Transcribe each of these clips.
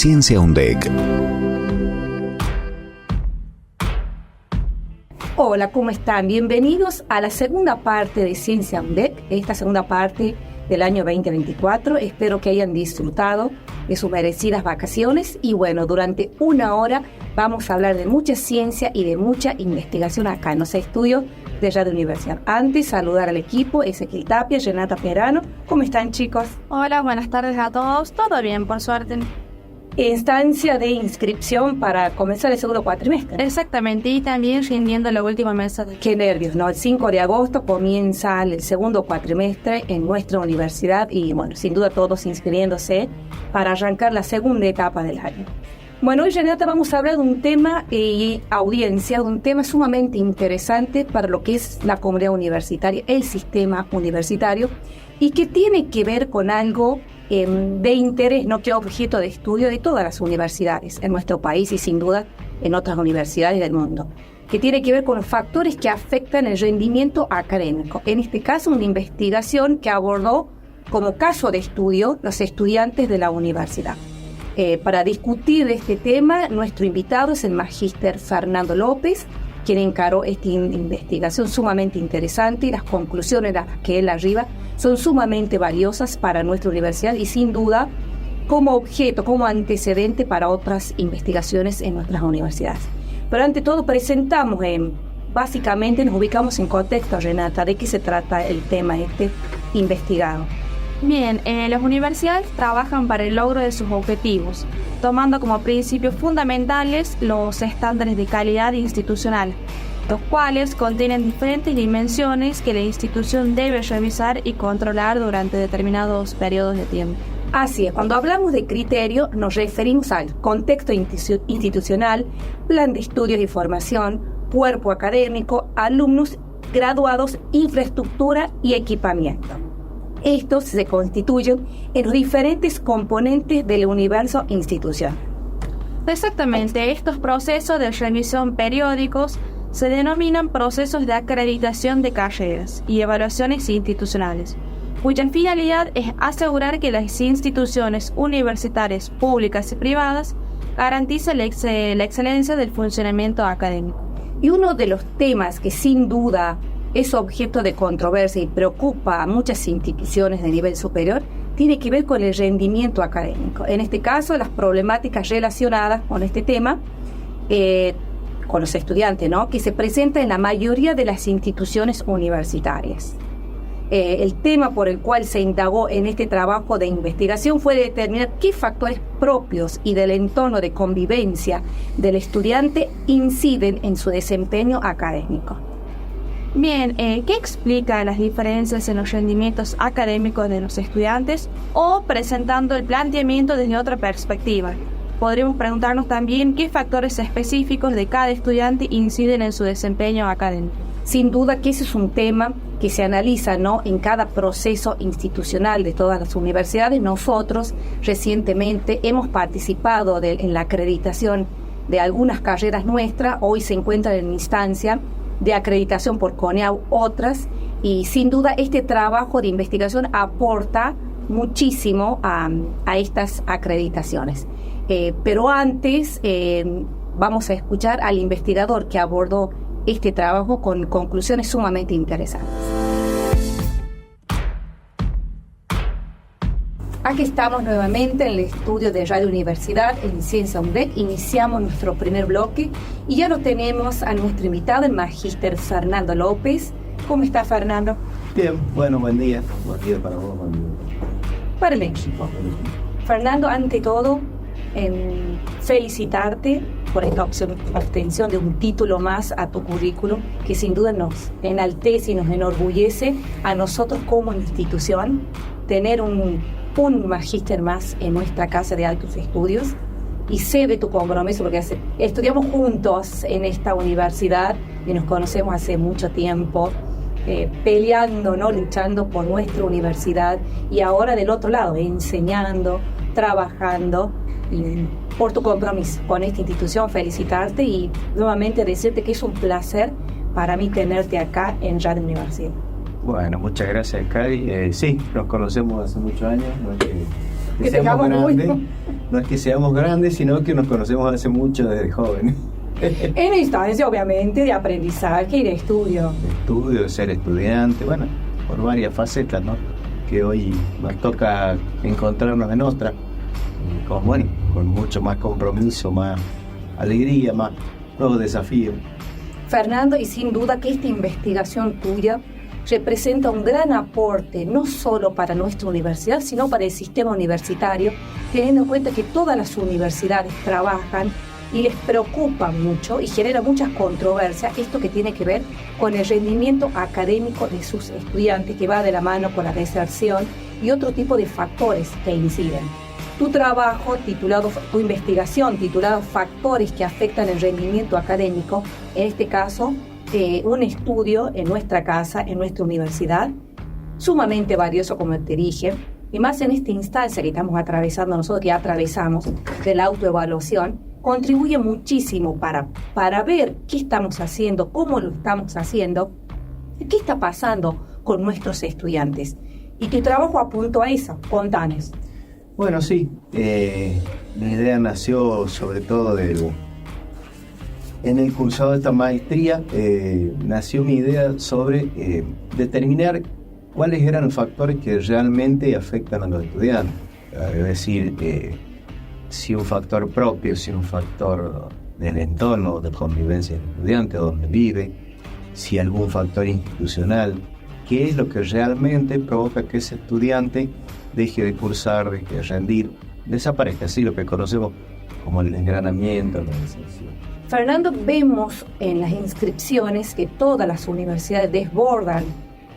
Ciencia UNDEC. Hola, ¿cómo están? Bienvenidos a la segunda parte de Ciencia UNDEC, esta segunda parte del año 2024. Espero que hayan disfrutado de sus merecidas vacaciones y bueno, durante una hora vamos a hablar de mucha ciencia y de mucha investigación acá en los estudios de Radio Universidad. Antes, saludar al equipo, Ezequiel Tapia, Renata Perano. ¿Cómo están, chicos? Hola, buenas tardes a todos. Todo bien, por suerte. Instancia de inscripción para comenzar el segundo cuatrimestre. Exactamente, y también rindiendo la última mesa. Qué nervios, ¿no? El 5 de agosto comienza el segundo cuatrimestre en nuestra universidad y, bueno, sin duda todos inscribiéndose para arrancar la segunda etapa del año. Bueno, hoy, Renata, vamos a hablar de un tema audiencia, de un tema sumamente interesante para lo que es la comunidad universitaria, el sistema universitario, y que tiene que ver con algo de interés, no que objeto de estudio de todas las universidades en nuestro país y sin duda en otras universidades del mundo, que tiene que ver con los factores que afectan el rendimiento académico. En este caso, una investigación que abordó como caso de estudio los estudiantes de la universidad. Para discutir este tema, nuestro invitado es el magíster Fernando López, quien encaró esta investigación sumamente interesante y las conclusiones a las que él arriba son sumamente valiosas para nuestra universidad y sin duda como objeto, como antecedente para otras investigaciones en nuestras universidades. Pero ante todo presentamos, básicamente nos ubicamos en contexto, Renata, ¿de qué se trata el tema investigado? Bien, las universidades trabajan para el logro de sus objetivos, tomando como principios fundamentales los estándares de calidad institucional, los cuales contienen diferentes dimensiones que la institución debe revisar y controlar durante determinados periodos de tiempo. Así es, cuando hablamos de criterio nos referimos al contexto institucional, plan de estudios y formación, cuerpo académico, alumnos, graduados, infraestructura y equipamiento. Estos se constituyen en los diferentes componentes del universo institucional. Exactamente, estos procesos de revisión periódicos se denominan procesos de acreditación de carreras y evaluaciones institucionales, cuya finalidad es asegurar que las instituciones universitarias públicas y privadas garanticen la excelencia del funcionamiento académico. Y uno de los temas que sin duda es objeto de controversia y preocupa a muchas instituciones de nivel superior, tiene que ver con el rendimiento académico. En este caso, las problemáticas relacionadas con este tema, con los estudiantes, ¿no?, que se presentan en la mayoría de las instituciones universitarias. El tema por el cual se indagó en este trabajo de investigación fue determinar qué factores propios y del entorno de convivencia del estudiante inciden en su desempeño académico. Bien, ¿qué explica las diferencias en los rendimientos académicos de los estudiantes? O presentando el planteamiento desde otra perspectiva, podríamos preguntarnos también qué factores específicos de cada estudiante inciden en su desempeño académico. Sin duda que ese es un tema que se analiza, ¿no?, en cada proceso institucional de todas las universidades. Nosotros recientemente hemos participado en la acreditación de algunas carreras nuestras, hoy se encuentran en instancia de acreditación por CONEAU, otras, y sin duda este trabajo de investigación aporta muchísimo a estas acreditaciones. Pero antes vamos a escuchar al investigador que abordó este trabajo con conclusiones sumamente interesantes. Aquí estamos nuevamente en el estudio de Radio Universidad en Ciencia UNDEC. Iniciamos nuestro primer bloque y ya lo tenemos a nuestro invitado, el magíster Fernando López. ¿Cómo está, Fernando? Bien, bueno, buen día. Buen día para vos, buen día para el equipo. Fernando, ante todo, felicitarte por esta obtención de un título más a tu currículum, que sin duda nos enaltece y nos enorgullece a nosotros como institución tener un magíster más en nuestra casa de altos estudios, y sé de tu compromiso porque estudiamos juntos en esta universidad y nos conocemos hace mucho tiempo, peleando, ¿no?, luchando por nuestra universidad, y ahora del otro lado, enseñando, trabajando, y por tu compromiso con esta institución. Felicitarte y nuevamente decirte que es un placer para mí tenerte acá en Radio Universidad. Bueno, muchas gracias, Cari. Sí, nos conocemos hace muchos años, no es que que seamos grandes, no es que seamos grandes, sino que nos conocemos hace mucho desde jóvenes. En instancia, obviamente, de aprendizaje y de estudio. De estudio, de ser estudiante, bueno, por varias facetas, ¿no? Que hoy nos toca encontrarnos en otra, con mucho más compromiso, más alegría, más nuevos desafíos. Fernando, y sin duda que esta investigación tuya representa un gran aporte, no solo para nuestra universidad, sino para el sistema universitario, teniendo en cuenta que todas las universidades trabajan y les preocupa mucho y genera muchas controversias esto que tiene que ver con el rendimiento académico de sus estudiantes, que va de la mano con la deserción y otro tipo de factores que inciden. Tu trabajo titulado, tu investigación titulada Factores que afectan el rendimiento académico, en este caso, un estudio en nuestra casa, en nuestra universidad, sumamente valioso, como te dije, y más en esta instancia que estamos atravesando nosotros, que ya atravesamos, de la autoevaluación, contribuye muchísimo para ver qué estamos haciendo, cómo lo estamos haciendo, qué está pasando con nuestros estudiantes. Y tu trabajo apuntó a eso. Contanos. Bueno, sí, la idea nació sobre todo en el cursado de esta maestría, nació mi idea sobre determinar cuáles eran los factores que realmente afectan a los estudiantes. Es decir, si un factor propio, si un factor del entorno, de convivencia del estudiante, donde vive, si algún factor institucional, qué es lo que realmente provoca que ese estudiante deje de cursar, deje de rendir, desaparezca, así lo que conocemos como el desgranamiento, la deserción. Fernando, vemos en las inscripciones que todas las universidades desbordan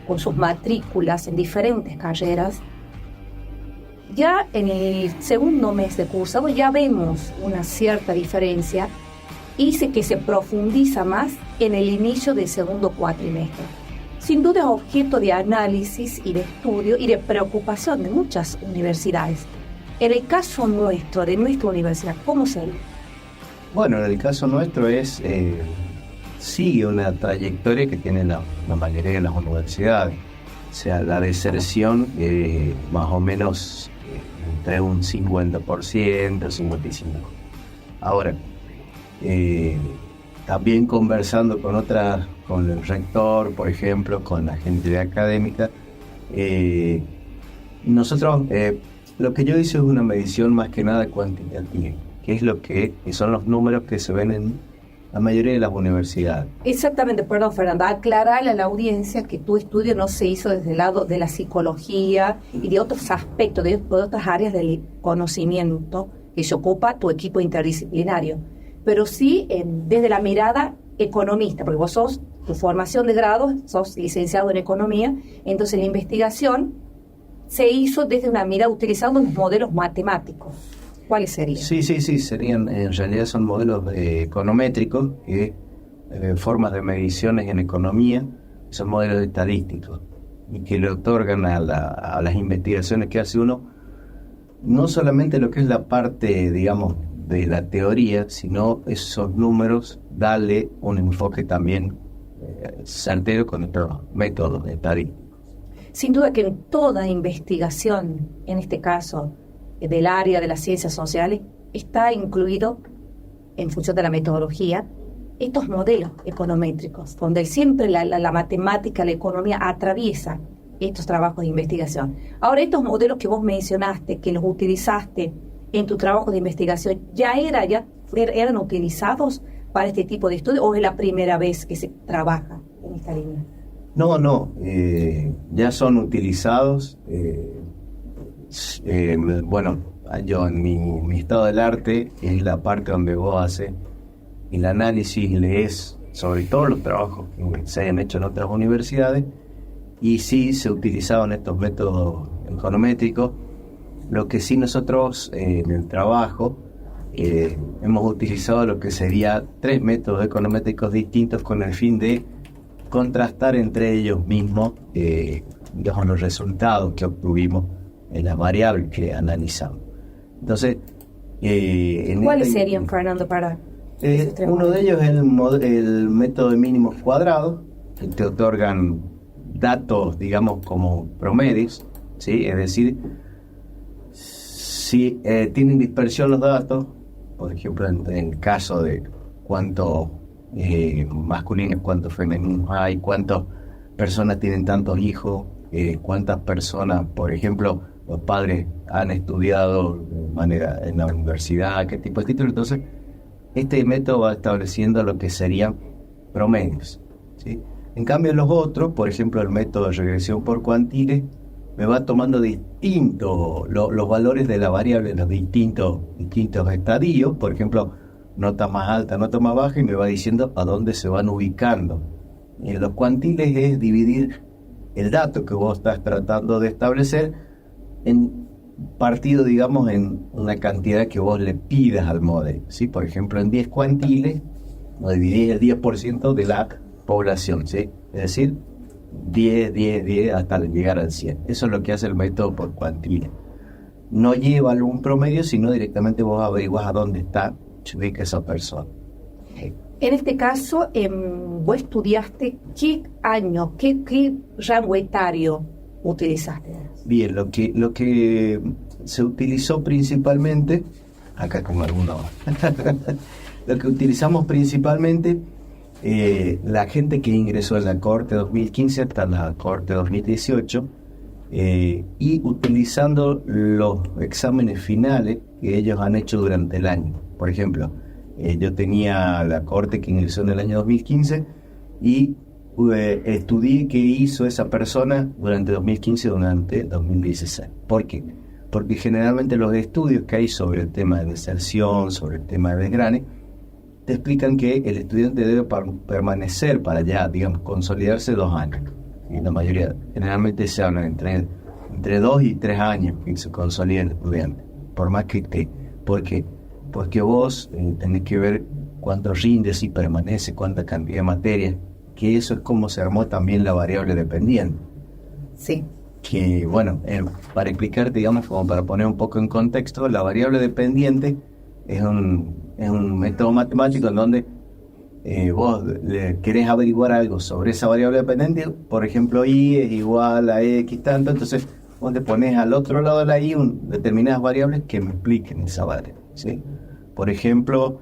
con sus matrículas en diferentes carreras. Ya en el segundo mes de cursado ya vemos una cierta diferencia y sé que se profundiza más en el inicio del segundo cuatrimestre. Sin duda es objeto de análisis y de estudio y de preocupación de muchas universidades. En el caso nuestro, de nuestra universidad, ¿cómo sería? Bueno, en el caso nuestro sigue una trayectoria que tienen la mayoría de las universidades. O sea, la deserción más o menos entre un 50%, 55%. Ahora, también conversando con el rector, por ejemplo, con la gente académica, nosotros, lo que yo hice es una medición más que nada cuantitativa, que es lo que son los números que se ven en la mayoría de las universidades. Exactamente, perdón, Fernanda, aclararle a la audiencia que tu estudio no se hizo desde el lado de la psicología y de otros aspectos, de otras áreas del conocimiento que se ocupa tu equipo interdisciplinario, pero sí desde la mirada economista, porque vos tu formación de grado, sos licenciado en economía, entonces la investigación se hizo desde una mirada utilizando los modelos matemáticos. ¿Cuáles serían? Sí, serían, en realidad son modelos econométricos, formas de mediciones en economía, son modelos estadísticos, y que le otorgan a las investigaciones que hace uno, no solamente lo que es la parte, digamos, de la teoría, sino esos números, darle un enfoque también certero con nuestros métodos estadísticos. Sin duda que en toda investigación, en este caso, del área de las ciencias sociales, está incluido, en función de la metodología, estos modelos econométricos, donde siempre la matemática, la economía atraviesa estos trabajos de investigación. Ahora, estos modelos que vos mencionaste, que los utilizaste en tu trabajo de investigación, ¿eran utilizados para este tipo de estudios o es la primera vez que se trabaja en esta línea? No, ya son utilizados. Bueno, yo en mi estado del arte es la parte donde vos haces el análisis, lees sobre todos los trabajos que se hayan hecho en otras universidades, y sí se utilizaban estos métodos econométricos. Lo que sí nosotros en el trabajo hemos utilizado lo que sería 3 métodos econométricos distintos con el fin de contrastar entre ellos mismos los resultados que obtuvimos en las variables que analizamos. Entonces, ¿cuáles serían, Fernando, para uno de ellos es el método de mínimos cuadrados, que te otorgan datos, digamos, como promedios, ¿sí? Es decir, Si tienen dispersión los datos, por ejemplo, en el caso de cuántos masculinos, cuántos femeninos hay, cuántas personas tienen tantos hijos, cuántas personas, por ejemplo, los padres han estudiado de manera en la universidad, qué tipo de título. Entonces, este método va estableciendo lo que serían promedios, ¿sí? En cambio, los otros, por ejemplo, el método de regresión por cuantiles, me va tomando los valores de la variable en los distintos estadios, por ejemplo, nota más alta, nota más baja, y me va diciendo a dónde se van ubicando. Y en los cuantiles es dividir el dato que vos estás tratando de establecer en partido, digamos, en una cantidad que vos le pidas al modelo, ¿sí? Por ejemplo, en 10 cuantiles, lo dividís el 10% de la población, ¿sí? Es decir, 10 hasta llegar al 100. Eso es lo que hace el método por cuantiles. No lleva algún promedio, sino directamente vos averiguás a dónde se ubica esa persona. En este caso, vos estudiaste qué año, qué rango etario utilizaste. Bien, lo que se utilizó principalmente, acá con algunos, lo que utilizamos principalmente, la gente que ingresó en la Corte 2015 hasta la Corte 2018, y utilizando los exámenes finales que ellos han hecho durante el año. Por ejemplo, yo tenía la Corte que ingresó en el año 2015 y estudié qué hizo esa persona durante 2015 y durante 2016. ¿Por qué? Porque generalmente los estudios que hay sobre el tema de deserción, sobre el tema de desgrane, te explican que el estudiante debe permanecer para ya, digamos, consolidarse 2 años. Y la mayoría, generalmente se habla entre 2 y 3 años que se consolida el estudiante. Por más que esté. ¿Por qué? Porque vos tenés que ver cuánto rinde, si permanece, cuánta cantidad de materia, que eso es como se armó también la variable dependiente. Sí. Que, bueno, para explicarte, digamos, como para poner un poco en contexto, la variable dependiente es un método matemático en donde vos querés averiguar algo sobre esa variable dependiente. Por ejemplo, y es igual a x tanto, entonces vos te pones al otro lado de la y determinadas variables que me expliquen esa variable, ¿sí? Por ejemplo,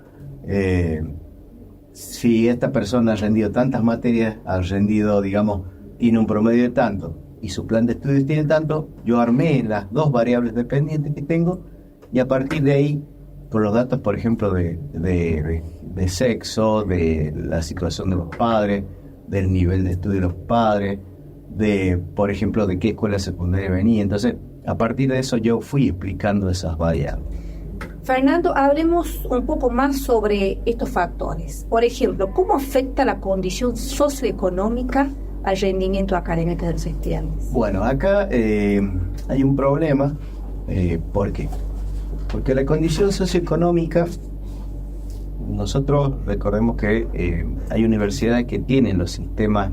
si esta persona ha rendido tantas materias, ha rendido, digamos, tiene un promedio de tanto y su plan de estudios tiene tanto, yo armé las 2 variables dependientes que tengo y a partir de ahí, por los datos, por ejemplo, de sexo, de la situación de los padres, del nivel de estudio de los padres, por ejemplo, de qué escuela secundaria venía. Entonces, a partir de eso yo fui explicando esas variables. Fernando, hablemos un poco más sobre estos factores. Por ejemplo, ¿cómo afecta la condición socioeconómica al rendimiento académico de los estudiantes? Bueno, acá hay un problema. ¿Por qué? Porque la condición socioeconómica, nosotros recordemos que hay universidades que tienen los sistemas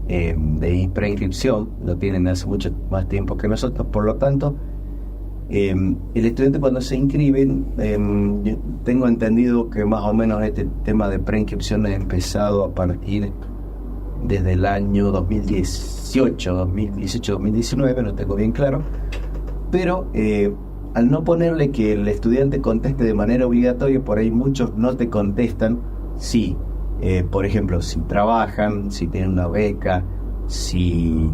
de preinscripción, lo tienen hace mucho más tiempo que nosotros, por lo tanto, el estudiante cuando se inscribe, tengo entendido que más o menos este tema de preinscripción ha empezado a partir desde el año 2018-2019, no tengo bien claro, pero al no ponerle que el estudiante conteste de manera obligatoria, por ahí muchos no te contestan si, por ejemplo, si trabajan, si tienen una beca, si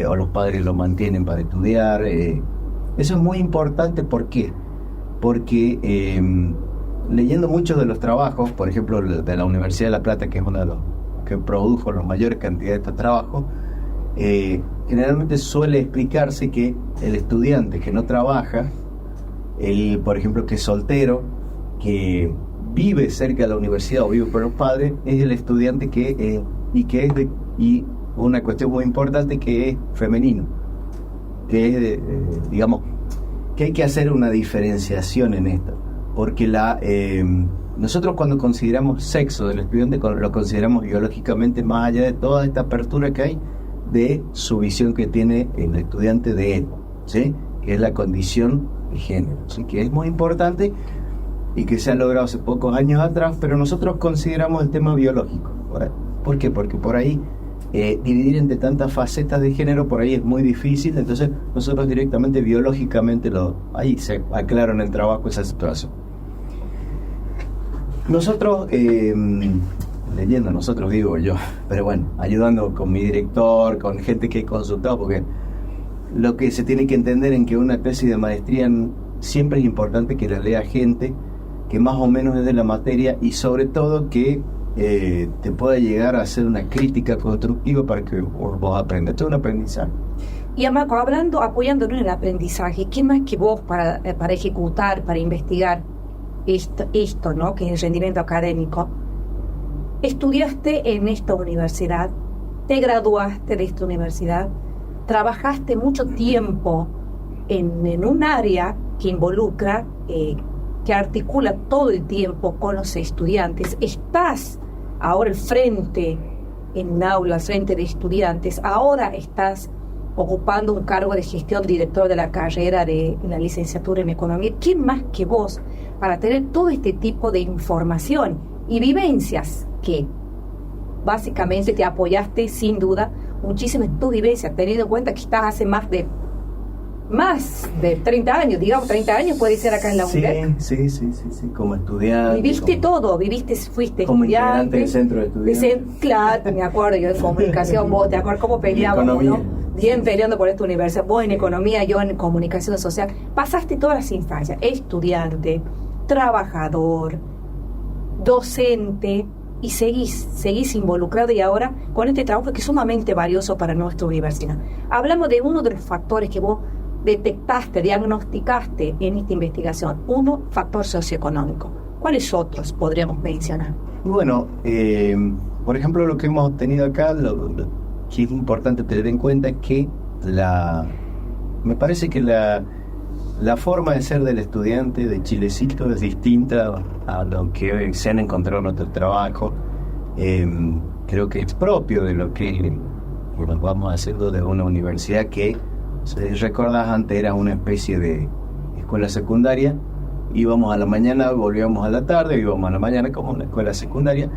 o los padres lo mantienen para estudiar. Eso es muy importante. ¿Por qué? Porque leyendo muchos de los trabajos, por ejemplo, de la Universidad de La Plata, que es uno de los que produjo la mayor cantidad de estos trabajos, generalmente suele explicarse que el estudiante que no trabaja, por ejemplo, que es soltero, que vive cerca de la universidad o vive con los padres, es el estudiante y una cuestión muy importante, que es femenino, que es digamos que hay que hacer una diferenciación en esto, porque nosotros cuando consideramos sexo del estudiante lo consideramos biológicamente, más allá de toda esta apertura que hay de su visión que tiene el estudiante de él, ¿sí? Que es la condición de género, ¿sí? Que es muy importante y que se ha logrado hace pocos años atrás, pero nosotros consideramos el tema biológico. ¿Por qué? Porque por ahí dividir entre tantas facetas de género por ahí es muy difícil, entonces nosotros directamente biológicamente ahí se aclara en el trabajo esa situación. Nosotros, leyendo, nosotros digo yo, pero bueno, ayudando con mi director, con gente que he consultado, porque lo que se tiene que entender en que una tesis de maestría siempre es importante que la lea gente que más o menos es de la materia y sobre todo que te pueda llegar a hacer una crítica constructiva para que vos aprendas. Esto es un aprendizaje. Y Amaco, apoyándonos en el aprendizaje, ¿quién más que vos para ejecutar, para investigar esto, ¿no? Que es el rendimiento académico? Estudiaste en esta universidad, te graduaste de esta universidad, trabajaste mucho tiempo en un área que involucra, que articula todo el tiempo con los estudiantes. Estás ahora al frente, en un aula, al frente de estudiantes. Ahora estás ocupando un cargo de gestión, director de la carrera de la licenciatura en Economía. ¿Quién más que vos para tener todo este tipo de información y vivencias que básicamente te apoyaste sin duda muchísimo en tu vivencia, teniendo en cuenta que estás hace más de 30 años, digamos 30 años puede ser acá en la UNDEC? Sí, como estudiante. Viviste todo, fuiste como estudiante. Integrante del centro de estudiantes. Claro, me acuerdo yo de comunicación, vos, ¿te acuerdas cómo peleábamos, no? Bien peleando por esta universidad, vos en economía, yo en comunicación social. Pasaste todas las instancias, estudiante, trabajador, docente, y seguís involucrado y ahora con este trabajo que es sumamente valioso para nuestra universidad. Hablamos de uno de los factores que vos detectaste, diagnosticaste en esta investigación. Uno, factor socioeconómico. ¿Cuáles otros podríamos mencionar? Bueno, por ejemplo, lo que hemos tenido acá, lo que es importante tener en cuenta es que me parece que la forma de ser del estudiante de Chilecito es distinta a lo que se han encontrado en otro trabajo. Creo que es propio de lo que vamos a hacerlo de una universidad que, si recordás, antes era una especie de escuela secundaria. Íbamos a la mañana, volvíamos a la tarde, íbamos a la mañana como una escuela secundaria.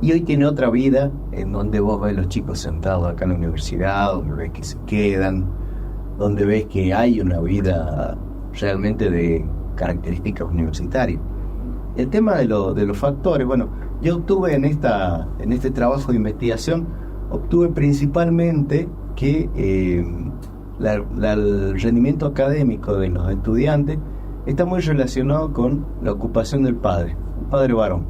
Y hoy tiene otra vida en donde vos ves los chicos sentados acá en la universidad, donde ves que se quedan, donde ves que hay una vida realmente de características universitarias. El tema de los factores, bueno, yo obtuve en este trabajo de investigación, obtuve principalmente que el rendimiento académico de los estudiantes está muy relacionado con la ocupación del padre, el padre varón.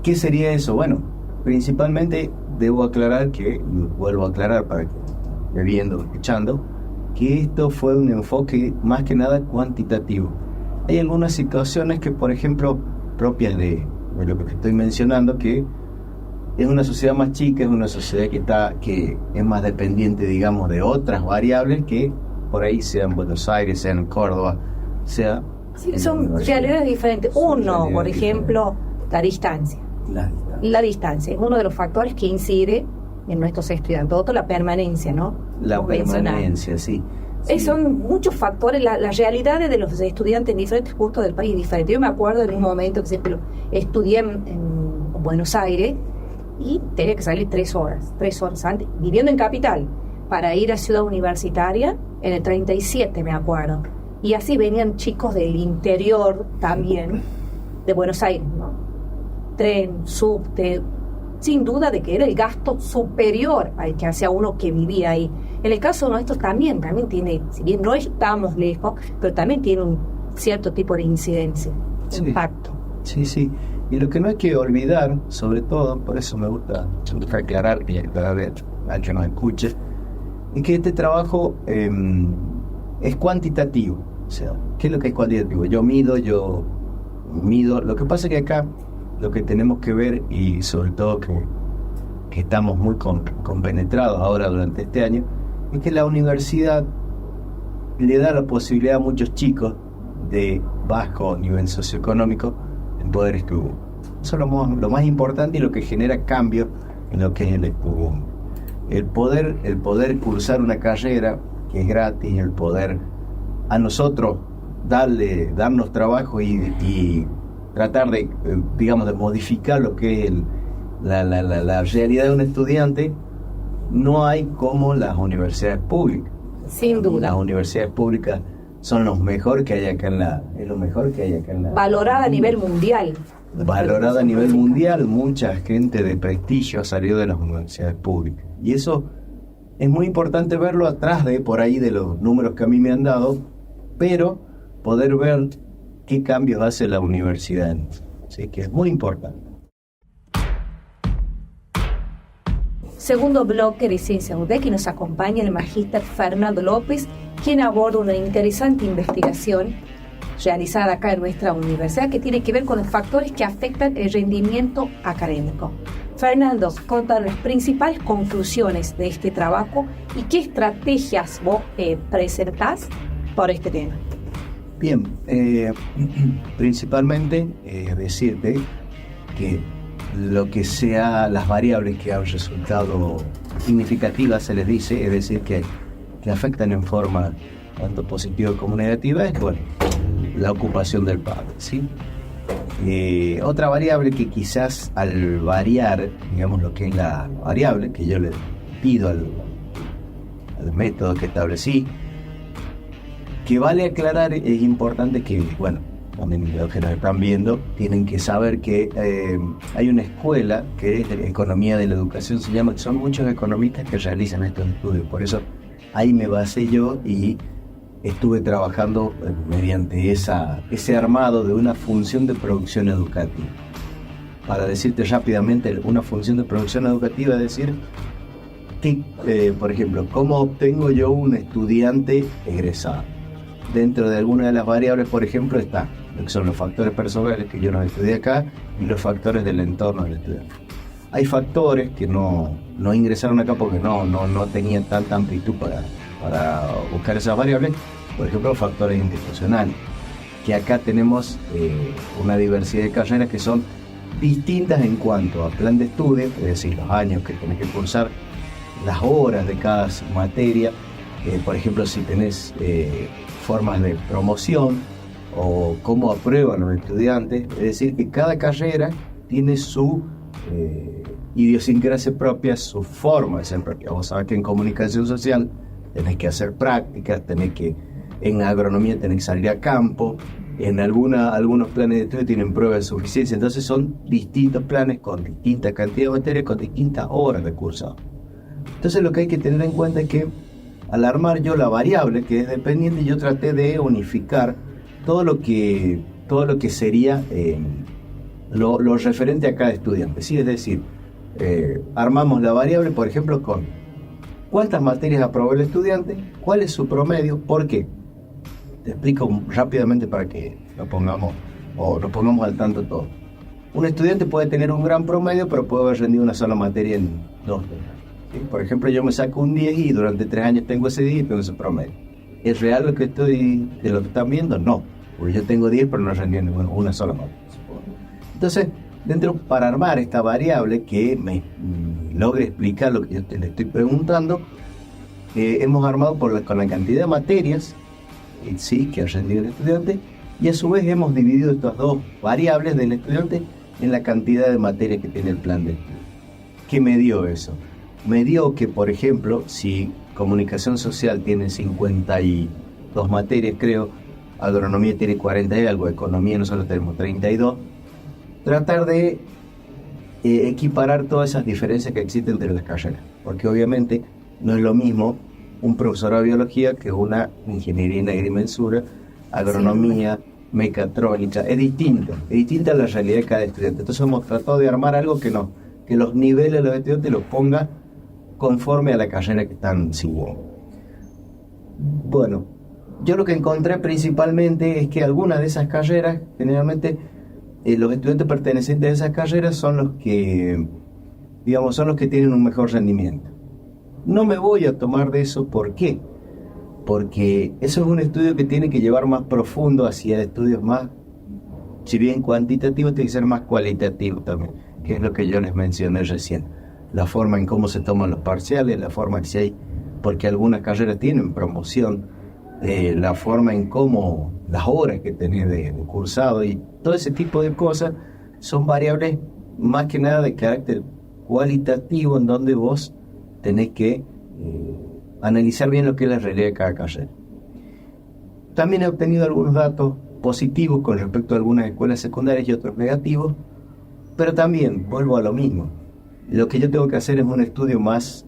¿Qué sería eso? Bueno, principalmente debo aclarar vuelvo a aclarar para que me viendo, escuchando, que esto fue un enfoque más que nada cuantitativo. Hay algunas situaciones que, por ejemplo, propias de lo que estoy mencionando, que es una sociedad más chica, es una sociedad que es más dependiente, digamos, de otras variables que por ahí sea en Buenos Aires, sea en Córdoba, sea... Sí, son realidades diferentes. Uno, por ejemplo, la distancia. La distancia es uno de los factores que incide en nuestros estudiantes. Otro, la permanencia, ¿no? La permanencia, sí. Son muchos factores, las realidades de los estudiantes en diferentes puntos del país diferentes. Yo me acuerdo en un momento que siempre estudié en Buenos Aires y tenía que salir 3 horas antes, viviendo en Capital, para ir a Ciudad Universitaria en el 37, me acuerdo. Y así venían chicos del interior también, de Buenos Aires, ¿no? Tren, subte, sin duda de que era el gasto superior al que hacía uno que vivía ahí. En el caso nuestro también tiene, si bien no estamos lejos, pero también tiene un cierto tipo de incidencia, impacto. Sí. Y lo que no hay que olvidar, sobre todo, por eso me gusta aclarar al que nos escuche, es que este trabajo es cuantitativo. O sea, ¿qué es lo que es cuantitativo? Yo mido. Lo que pasa es que acá lo que tenemos que ver, y sobre todo que estamos muy compenetrados ahora durante este año, es que la universidad le da la posibilidad a muchos chicos de bajo nivel socioeconómico en poder estudiar. Eso es lo más importante y lo que genera cambio en lo que es el estudio. El poder cursar una carrera que es gratis, el poder a nosotros darnos trabajo y tratar de, digamos, de modificar lo que es la realidad de un estudiante, no hay como las universidades públicas. Sin duda. Las universidades públicas son los mejor que hay acá es lo mejor que hay acá en la... Valorada a nivel mundial. Valorada a nivel mundial, mucha gente de prestigio ha salido de las universidades públicas. Y eso es muy importante verlo atrás por ahí de los números que a mí me han dado, pero poder ver qué cambios hace la universidad. Así que es muy importante. Segundo bloque de Ciencia UDEC, y nos acompaña el magíster Fernando López, quien aborda una interesante investigación realizada acá en nuestra universidad que tiene que ver con los factores que afectan el rendimiento académico. Fernando, contanos las principales conclusiones de este trabajo y qué estrategias vos presentás por este tema. Bien, principalmente decirte que lo que sea las variables que han resultado significativas, se les dice, es decir, que afectan en forma tanto positiva como negativa, es bueno, la ocupación del padre, ¿sí? Otra variable que quizás al variar, digamos lo que es la variable, que yo le pido al método que establecí, que vale aclarar, es importante que, bueno, los que nos están viendo tienen que saber que hay una escuela que es de economía de la educación, se llama, son muchos economistas que realizan estos estudios, por eso ahí me basé yo y estuve trabajando mediante ese armado de una función de producción educativa. Para decirte rápidamente, una función de producción educativa es decir, que, por ejemplo, ¿cómo obtengo yo un estudiante egresado? Dentro de alguna de las variables, por ejemplo, está lo que son los factores personales que yo no estudié acá y los factores del entorno del estudiante. Hay factores que no ingresaron acá porque no tenían tanta amplitud para buscar esas variables. Por ejemplo, los factores institucionales, que acá tenemos una diversidad de carreras que son distintas en cuanto a plan de estudio, es decir, los años que tenés que cursar, las horas de cada materia, por ejemplo, si tenés formas de promoción o cómo aprueban los estudiantes, es decir, que cada carrera tiene su idiosincrasia propia, su forma de ser propia. Vos sabés que en comunicación social tenés que hacer prácticas, en agronomía tenés que salir a campo, en algunos planes de estudio tienen pruebas de suficiencia, entonces son distintos planes con distinta cantidad de materias, con distintas horas de cursado. Entonces lo que hay que tener en cuenta es que al armar yo la variable que es dependiente, yo traté de unificar todo lo que sería lo referente a cada estudiante, ¿sí? Es decir, armamos la variable, por ejemplo, con cuántas materias aprobó el estudiante, cuál es su promedio, por qué. Te explico rápidamente para que nos pongamos al tanto todos. Un estudiante puede tener un gran promedio, pero puede haber rendido una sola materia en 2 temas. ¿Sí? Por ejemplo, yo me saco un 10 y durante 3 años tengo ese 10 y tengo ese promedio. ¿Es real lo que están viendo? No, porque yo tengo 10 pero no rendí una sola materia. Entonces, para armar esta variable que me logre explicar lo que yo le estoy preguntando, hemos armado con la cantidad de materias sí, que ha rendido el estudiante, y a su vez hemos dividido estas dos variables del estudiante en la cantidad de materias que tiene el plan de estudio. ¿Qué me dio eso? Me dio que, por ejemplo, si comunicación social tiene 52 materias, creo, agronomía tiene 40 y algo, economía nosotros tenemos 32, tratar de equiparar todas esas diferencias que existen entre las carreras, porque obviamente no es lo mismo un profesorado de biología que una ingeniería en agrimensura, agronomía, mecatrónica, es distinta la realidad de cada estudiante. Entonces hemos tratado de armar algo que los niveles de los estudiantes los ponga conforme a la carrera que están siguiendo. Bueno, yo lo que encontré principalmente es que algunas de esas carreras, generalmente los estudiantes pertenecientes a esas carreras son los que tienen un mejor rendimiento. No me voy a tomar de eso, ¿por qué? Porque eso es un estudio que tiene que llevar más profundo hacia estudios más, si bien cuantitativos, tiene que ser más cualitativo también, que es lo que yo les mencioné recién. La forma en cómo se toman los parciales, la forma que hay, porque algunas carreras tienen promoción, la forma en cómo, las horas que tenés de cursado y todo ese tipo de cosas son variables más que nada de carácter cualitativo, en donde vos tenés que analizar bien lo que es la realidad de cada carrera. También he obtenido algunos datos positivos con respecto a algunas escuelas secundarias y otros negativos, pero también vuelvo a lo mismo. Lo que yo tengo que hacer es un estudio más,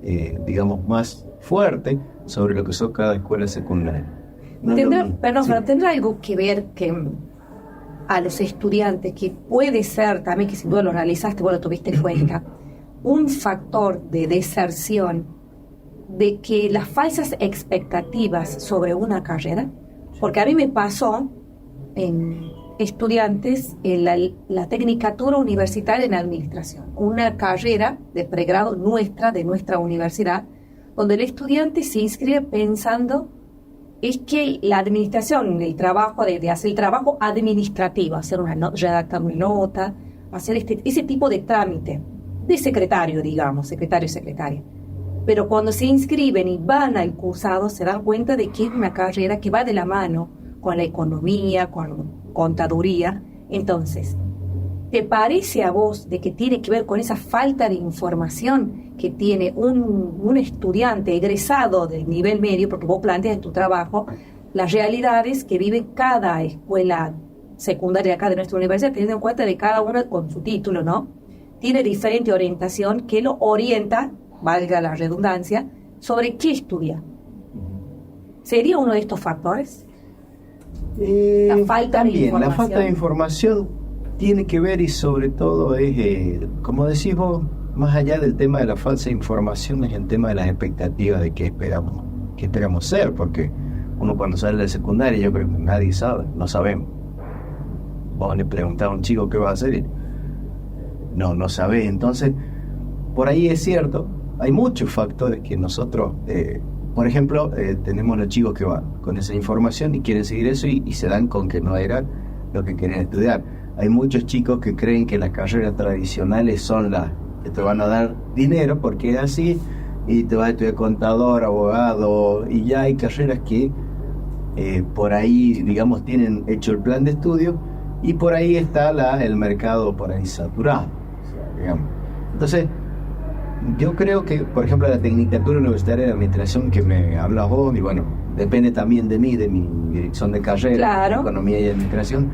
más fuerte sobre lo que son cada escuela secundaria. ¿Tendrá algo que ver que a los estudiantes, que puede ser también, que sin duda lo realizaste, vos lo tuviste en cuenta, un factor de deserción, de que las falsas expectativas sobre una carrera? Porque a mí me pasó en estudiantes en la tecnicatura universitaria en administración, una carrera de pregrado de nuestra universidad, donde el estudiante se inscribe pensando es que la administración, el trabajo de hacer el trabajo administrativo, hacer redactar una nota, hacer ese tipo de trámite de secretario, digamos, secretario y secretaria. Pero cuando se inscriben y van al cursado, se dan cuenta de que es una carrera que va de la mano con la economía, con contaduría. Entonces, ¿te parece a vos de que tiene que ver con esa falta de información que tiene un estudiante egresado del nivel medio? Porque vos planteas en tu trabajo las realidades que vive cada escuela secundaria acá de nuestra universidad, teniendo en cuenta de cada una con su título, ¿no? Tiene diferente orientación que lo orienta, valga la redundancia, sobre qué estudia. ¿Sería uno de estos factores? La falta de información. La falta de información tiene que ver, y sobre todo es, como decís vos, más allá del tema de la falsa información, es el tema de las expectativas de qué esperamos ser, porque uno cuando sale de secundaria, yo creo que nadie sabe, no sabemos. Vos le preguntás a un chico qué va a hacer y no sabe. Entonces, por ahí es cierto, hay muchos factores que nosotros, por ejemplo, tenemos los chicos que van con esa información y quieren seguir eso y se dan con que no era lo que querían estudiar. Hay muchos chicos que creen que las carreras tradicionales son las que te van a dar dinero porque es así, y te vas a estudiar contador, abogado, y ya hay carreras que por ahí, digamos, tienen hecho el plan de estudio y por ahí está el mercado por ahí saturado, digamos. Entonces, yo creo que, por ejemplo, la Tecnicatura Universitaria de Administración que me hablas vos, y bueno, depende también de mí, de mi dirección de carrera, claro, Economía y Administración,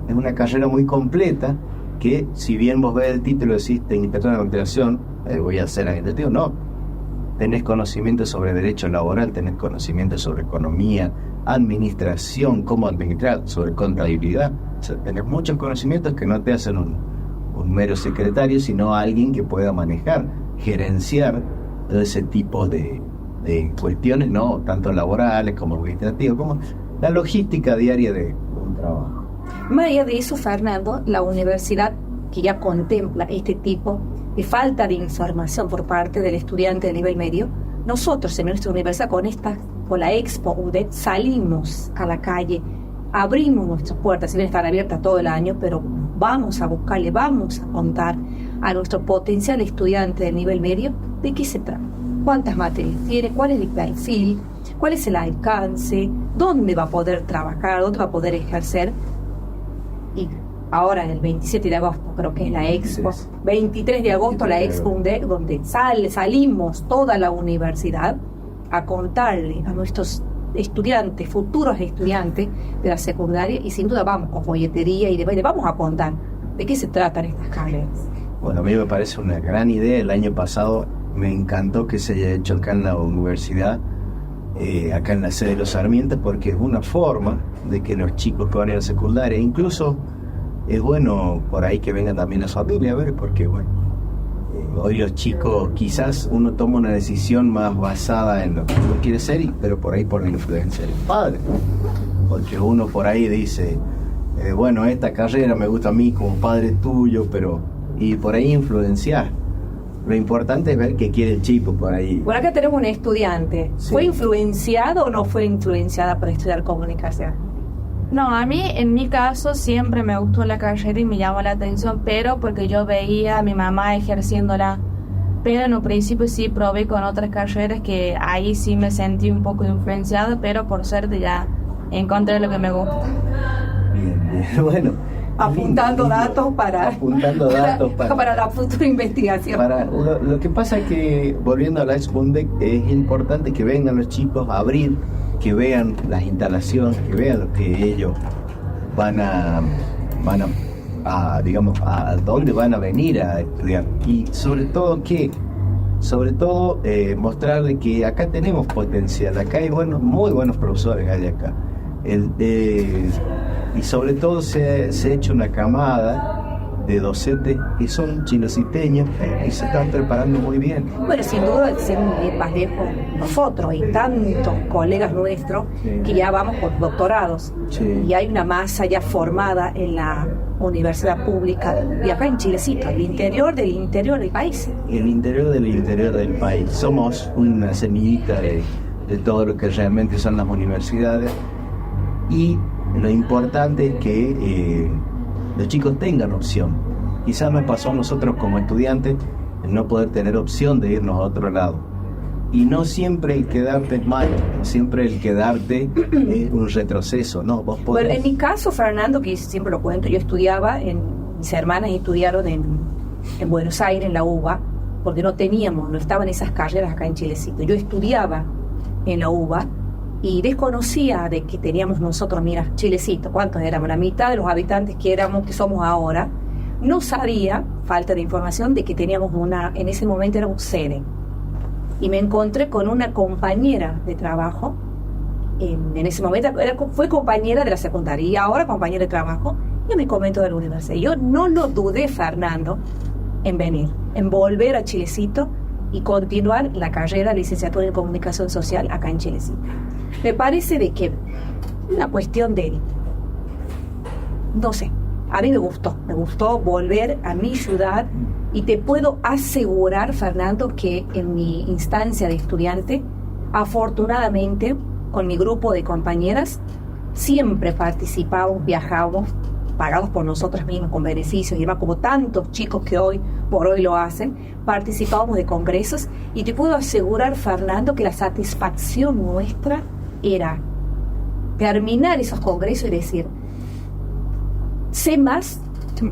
es una carrera muy completa que, si bien vos ves el título y decís Tecnicatura de Administración, voy a ser administrativo, no. Tenés conocimiento sobre derecho laboral, tenés conocimiento sobre economía, administración, cómo administrar, sobre contabilidad. O sea, tenés muchos conocimientos que no te hacen un mero secretario, sino alguien que pueda manejar, gerenciar todo ese tipo de cuestiones, no tanto laborales como administrativas, como la logística diaria de un trabajo. Más allá de eso, Fernando, la universidad que ya contempla este tipo de falta de información por parte del estudiante de nivel medio, nosotros en nuestra universidad con la Expo UDET salimos a la calle, abrimos nuestras puertas, si bien están abiertas todo el año, pero vamos a buscarle, vamos a contar a nuestro potencial estudiante del nivel medio de qué se trata, cuántas materias tiene, cuál es el perfil, cuál es el alcance, dónde va a poder trabajar, dónde va a poder ejercer. Y ahora el 27 de agosto creo que es la Expo, 23 de agosto la Expo UDEC, donde salimos toda la universidad a contarle a nuestros estudiantes, futuros estudiantes de la secundaria, y sin duda vamos con folletería y le vamos a contar de qué se tratan estas carreras. Bueno, a mí me parece una gran idea. El año pasado me encantó que se haya hecho acá en la universidad, acá en la sede de los Sarmientos, porque es una forma de que los chicos que van a la secundaria, incluso es bueno por ahí que vengan también las familias a ver, porque bueno, hoy los chicos quizás uno toma una decisión más basada en lo que uno quiere ser, pero por ahí por la influencia del padre, porque uno por ahí dice, bueno, esta carrera me gusta a mí como padre tuyo, y por ahí influenciar. Lo importante es ver qué quiere el chico por ahí. Bueno, acá tenemos un estudiante. Sí. ¿Fue influenciado o no fue influenciada para estudiar comunicación? No, a mí, en mi caso, siempre me gustó la carrera y me llamó la atención, pero porque yo veía a mi mamá ejerciéndola. Pero en un principio sí probé con otras carreras que ahí sí me sentí un poco influenciada, pero por suerte ya encontré lo que me gusta. Bien. Bueno, apuntando datos para la futura investigación. Lo que pasa es que, volviendo a la Expundec, es importante que vengan los chicos a abrir, que vean las instalaciones, que vean lo que ellos van a digamos, a dónde van a venir a estudiar. Y sobre todo mostrar de que acá tenemos potencial, acá hay muy buenos profesores hay acá. Y sobre todo se ha hecho una camada de docentes que son chinosisteños y se están preparando muy bien. Bueno, sin duda, sin ir más lejos, nosotros y tantos colegas nuestros que ya vamos por doctorados, y hay una masa ya formada en la universidad pública y acá en Chilecito, el interior del país. El interior del país. Somos una semillita de todo lo que realmente son las universidades, y lo importante es que los chicos tengan opción. Quizás me pasó a nosotros como estudiantes el no poder tener opción de irnos a otro lado. Y no siempre el quedarte es malo, no siempre el quedarte es un retroceso, ¿no? Vos podés... Bueno, en mi caso, Fernando, que siempre lo cuento, yo estudiaba, mis hermanas estudiaron en Buenos Aires, en la UBA, porque no estaban esas carreras acá en Chilecito. Yo estudiaba en la UBA y desconocía de que teníamos nosotros, mira, Chilecito, ¿cuántos éramos? La mitad de los habitantes que somos ahora. No sabía, falta de información, de que teníamos en ese momento era un sede. Y me encontré con una compañera de trabajo, en ese momento fue compañera de la secundaria y ahora compañera de trabajo, y me comentó de la universidad. Yo no lo dudé, Fernando, en venir, en volver a Chilecito y continuar la carrera de licenciatura en comunicación social acá en Chilecito. Me parece de que una cuestión de, no sé, a mí me gustó volver a mi ciudad, y te puedo asegurar, Fernando, que en mi instancia de estudiante, afortunadamente, con mi grupo de compañeras, siempre participamos, viajamos, pagados por nosotros mismos, con beneficios y demás, como tantos chicos que hoy por hoy lo hacen, participábamos de congresos, y te puedo asegurar, Fernando, que la satisfacción nuestra era terminar esos congresos y decir, sé más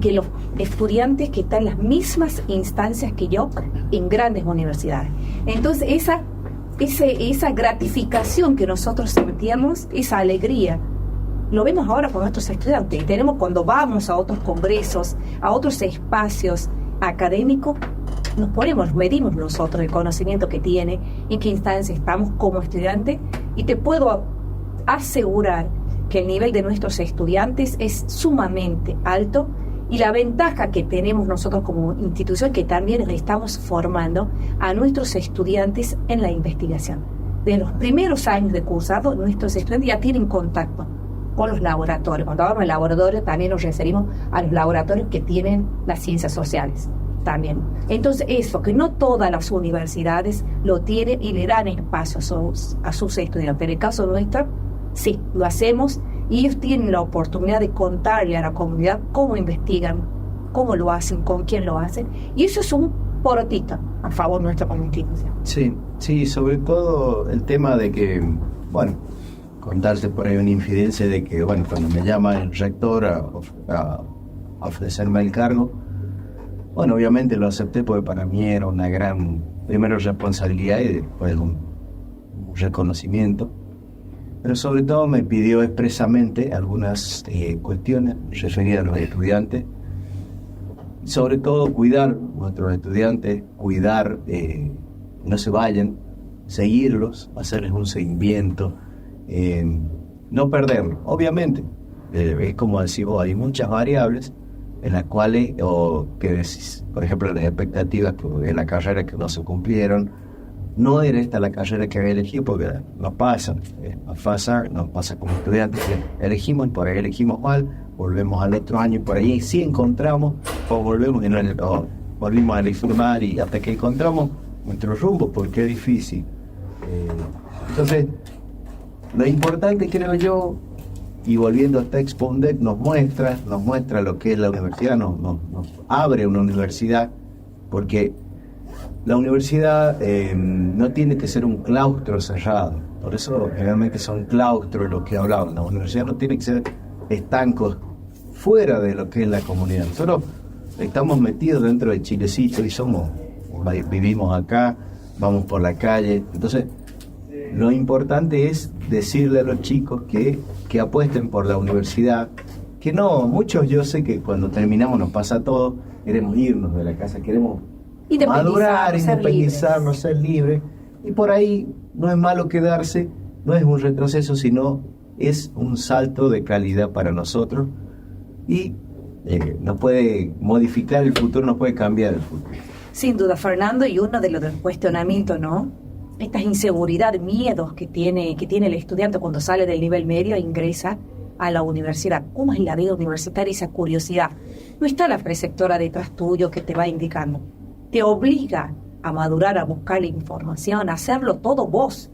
que los estudiantes que están en las mismas instancias que yo en grandes universidades. Entonces esa gratificación que nosotros sentíamos, esa alegría, lo vemos ahora con nuestros estudiantes. Y tenemos, cuando vamos a otros congresos, a otros espacios académicos, medimos nosotros el conocimiento que tiene, en qué instancia estamos como estudiantes, y te puedo asegurar que el nivel de nuestros estudiantes es sumamente alto, y la ventaja que tenemos nosotros como institución, que también estamos formando a nuestros estudiantes en la investigación. De los primeros años de cursado, nuestros estudiantes ya tienen contacto con los laboratorios. Cuando hablamos de laboratorios, también nos referimos a los laboratorios que tienen las ciencias sociales también. Entonces, eso, que no todas las universidades lo tienen y le dan espacio a sus estudiantes. Pero en el caso nuestro, sí, lo hacemos, y ellos tienen la oportunidad de contarle a la comunidad cómo investigan, cómo lo hacen, con quién lo hacen, y eso es un porotito a favor nuestra como institución. Sí, sobre todo el tema de que, contarse por ahí una infidencia de que, cuando me llama el rector a ofrecerme el cargo, obviamente lo acepté porque para mí era una gran, primero, responsabilidad y después un reconocimiento. Pero sobre todo me pidió expresamente algunas cuestiones referidas a los estudiantes. Sobre todo cuidar a nuestros estudiantes, no se vayan, seguirlos, hacerles un seguimiento, no perderlos. Obviamente, es como decís vos, hay muchas variables en las cuales, por ejemplo, las expectativas de la carrera que no se cumplieron. No era esta la carrera que había elegido, porque nos pasa como estudiantes, que elegimos y por ahí elegimos mal, volvemos al otro año y por ahí sí encontramos, o volvimos a elegir mal, y hasta que encontramos nuestro rumbo, porque es difícil. Entonces, lo importante, creo yo, y volviendo a esta Expundec, nos muestra lo que es la universidad, nos abre una universidad, porque la universidad no tiene que ser un claustro cerrado. Por eso realmente son claustros los que hablaban. La universidad no tiene que ser estancos fuera de lo que es la comunidad. Nosotros estamos metidos dentro de Chilecito y vivimos acá, vamos por la calle. Entonces, lo importante es decirle a los chicos que apuesten por la universidad, que no, muchos yo sé que cuando terminamos nos pasa todo, queremos irnos de la casa, queremos madurar, independizarnos, ser libres, y por ahí no es malo quedarse, no es un retroceso, sino es un salto de calidad para nosotros, y nos puede modificar el futuro, nos puede cambiar el futuro. Sin duda, Fernando, y uno de los cuestionamientos, ¿no? Estas inseguridades, miedos que tiene el estudiante cuando sale del nivel medio e ingresa a la universidad. ¿Cómo es la vida universitaria? Esa curiosidad. No está la preceptora detrás tuyo que te va indicando. Te obliga a madurar, a buscar la información, a hacerlo todo vos,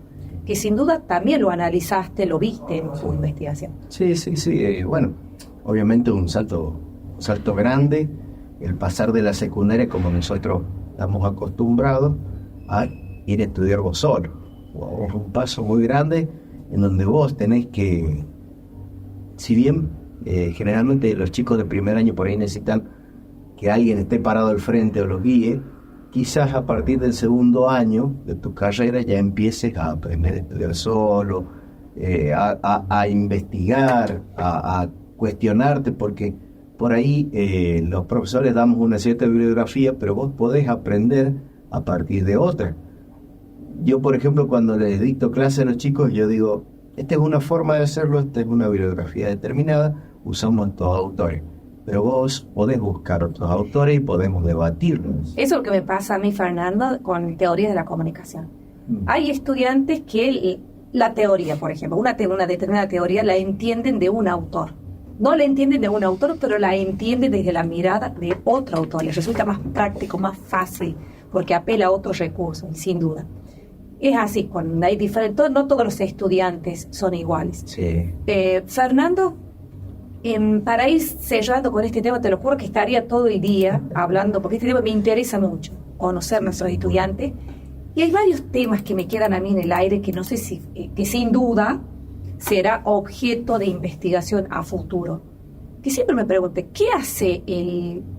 que sin duda también lo analizaste, lo viste en tu investigación. Sí. Bueno, obviamente un salto grande, el pasar de la secundaria como nosotros estamos acostumbrados a ir a estudiar vos solo. Es un paso muy grande en donde vos tenés que, si bien generalmente los chicos de primer año por ahí necesitan que alguien esté parado al frente o los guíe, quizás a partir del segundo año de tu carrera ya empieces a aprender a estudiar solo, a investigar, a cuestionarte, porque por ahí los profesores damos una cierta bibliografía, pero vos podés aprender a partir de otra. Yo, por ejemplo, cuando les dicto clase a los chicos, yo digo, esta es una forma de hacerlo, esta es una bibliografía determinada, usamos estos autores. Pero vos podés buscar otros autores y podemos debatirlos. Eso es lo que me pasa a mí, Fernando, con teoría de la comunicación. Hay estudiantes que la teoría, por ejemplo, una determinada teoría la entienden de un autor. No la entienden de un autor, pero la entienden desde la mirada de otro autor. Les resulta más práctico, más fácil, porque apela a otros recursos, sin duda. Es así, cuando hay diferentes, no todos los estudiantes son iguales. Sí. Fernando, para ir cerrando con este tema, te lo juro que estaría todo el día hablando, porque este tema me interesa mucho, conocer a nuestros estudiantes, y hay varios temas que me quedan a mí en el aire que no sé si, que sin duda será objeto de investigación a futuro. Que siempre me pregunté, ¿qué hace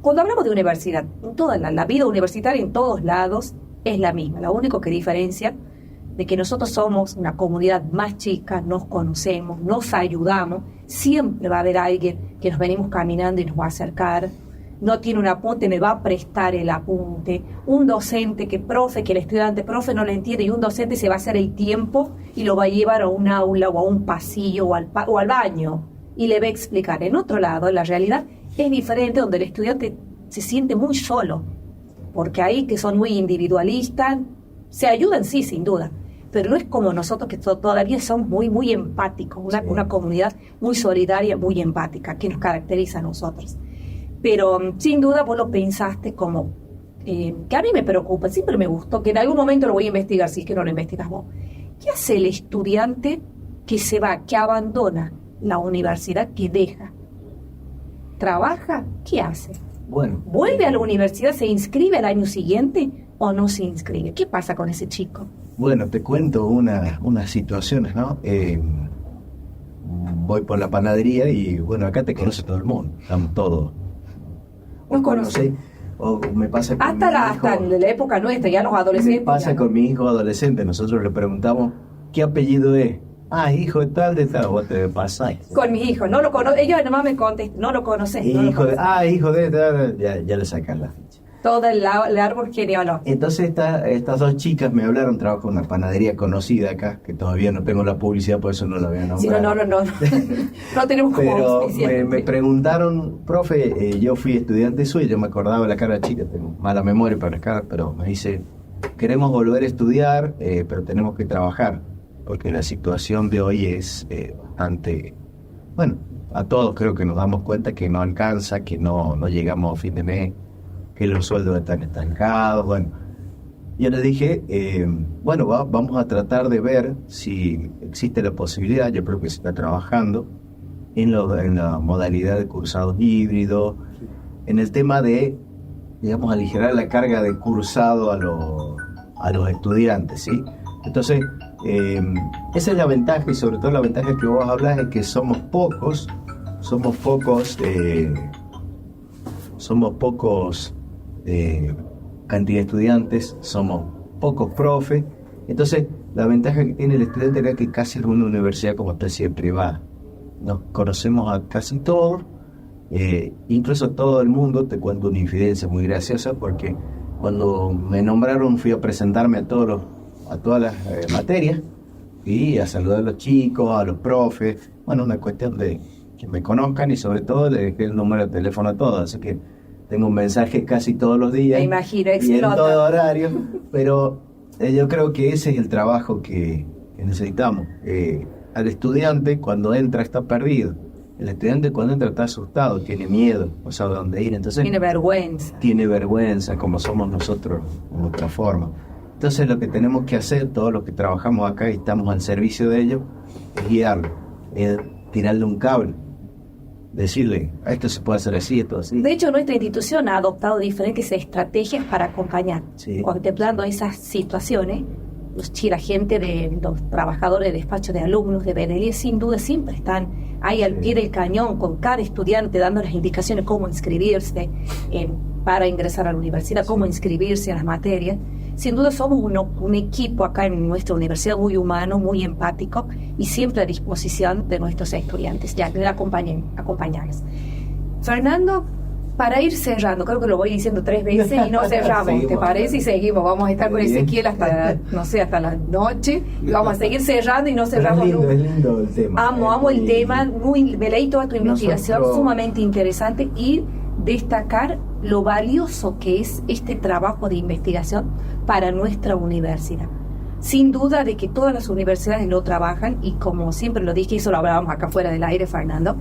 cuando hablamos de universidad? Toda la vida universitaria en todos lados es la misma, lo único que diferencia de que nosotros somos una comunidad más chica, nos conocemos, nos ayudamos, siempre va a haber alguien que nos venimos caminando y nos va a acercar, no tiene un apunte, me va a prestar el apunte, un docente que el estudiante, profe no lo entiende, y un docente se va a hacer el tiempo y lo va a llevar a un aula o a un pasillo o al baño y le va a explicar. En otro lado, la realidad es diferente, donde el estudiante se siente muy solo, porque ahí que son muy individualistas, se ayudan sí, sin duda, pero no es como nosotros que todavía somos muy, muy empáticos, una comunidad muy solidaria, muy empática, que nos caracteriza a nosotros. Pero sin duda vos lo pensaste como, que a mí me preocupa, siempre me gustó, que en algún momento lo voy a investigar, si es que no lo investigas vos. ¿Qué hace el estudiante que se va, que abandona la universidad, que deja? ¿Trabaja? ¿Qué hace? Bueno, ¿Vuelve a la universidad, se inscribe al año siguiente o no se inscribe? ¿Qué pasa con ese chico? Bueno, te cuento unas situaciones, ¿no? Voy por la panadería y, bueno, acá te conoce todo el mundo, estamos todos. ¿Nos conoce? O me pasa con hasta en la época nuestra, ya los adolescentes. Me pasa con mi hijo adolescente, nosotros le preguntamos, ¿qué apellido es? Ah, hijo de tal, vos te pasás. Con mi hijo, no lo conozco, ellos nomás me contestan, no lo conoces. Hijo de tal, ya le sacan la ficha. Todo el árbol genealógico. Entonces estas dos chicas me hablaron, trabajo en una panadería conocida acá, que todavía no tengo la publicidad, por eso no la voy a nombrar. Sí, no. No tenemos como... Pero me preguntaron, profe, yo fui estudiante suyo, yo me acordaba la cara chica, tengo mala memoria para acá, pero me dice, queremos volver a estudiar, pero tenemos que trabajar, porque la situación de hoy es bastante... Bueno, a todos creo que nos damos cuenta que no alcanza, que no llegamos a fin de mes, que los sueldos están estancados. Bueno, yo les dije, vamos a tratar de ver si existe la posibilidad, yo creo que se está trabajando en la modalidad de cursados híbridos, en el tema de, digamos, aligerar la carga de cursado a los estudiantes, ¿sí? Entonces, esa es la ventaja, y sobre todo la ventaja que vos hablas es que somos pocos, somos pocos cantidad de estudiantes, somos pocos profes. Entonces, la ventaja que tiene el estudiante es que casi es una universidad como especie privada. Nos conocemos a casi todos, incluso todo el mundo. Te cuento una infidencia muy graciosa, porque cuando me nombraron fui a presentarme a todas las materias y a saludar a los chicos, a los profes. Bueno, una cuestión de que me conozcan, y sobre todo le dejé el número de teléfono a todos, así que tengo un mensaje casi todos los días. Me imagino, y en todo horario, pero yo creo que ese es el trabajo que necesitamos. Al estudiante cuando entra está perdido. El estudiante cuando entra está asustado, tiene miedo, no sabe dónde ir. Entonces tiene vergüenza. Tiene vergüenza, como somos nosotros en otra forma. Entonces lo que tenemos que hacer, todos los que trabajamos acá y estamos al servicio de ellos, es guiarlo, es tirarle un cable, decirle, esto se puede hacer así, esto así. De hecho, nuestra institución ha adoptado diferentes estrategias para acompañar, contemplando esas situaciones. La gente los trabajadores de despacho de alumnos de BNL sin duda siempre están ahí al pie del cañón con cada estudiante, dando las indicaciones cómo inscribirse para ingresar a la universidad, cómo inscribirse en las materias. Sin duda somos un equipo acá en nuestra universidad muy humano, muy empático y siempre a disposición de nuestros estudiantes, ya que acompañarles. Fernando, para ir cerrando, creo que lo voy diciendo 3 veces y no cerramos, ¿te parece? Y seguimos, vamos a estar con Ezequiel hasta la noche, y vamos a seguir cerrando y no cerramos nunca. Es lindo el tema. Amo el tema, me leí toda tu investigación, sumamente interesante, y destacar lo valioso que es este trabajo de investigación para nuestra universidad. Sin duda de que todas las universidades lo trabajan, y como siempre lo dije, y eso lo hablábamos acá fuera del aire, Fernando,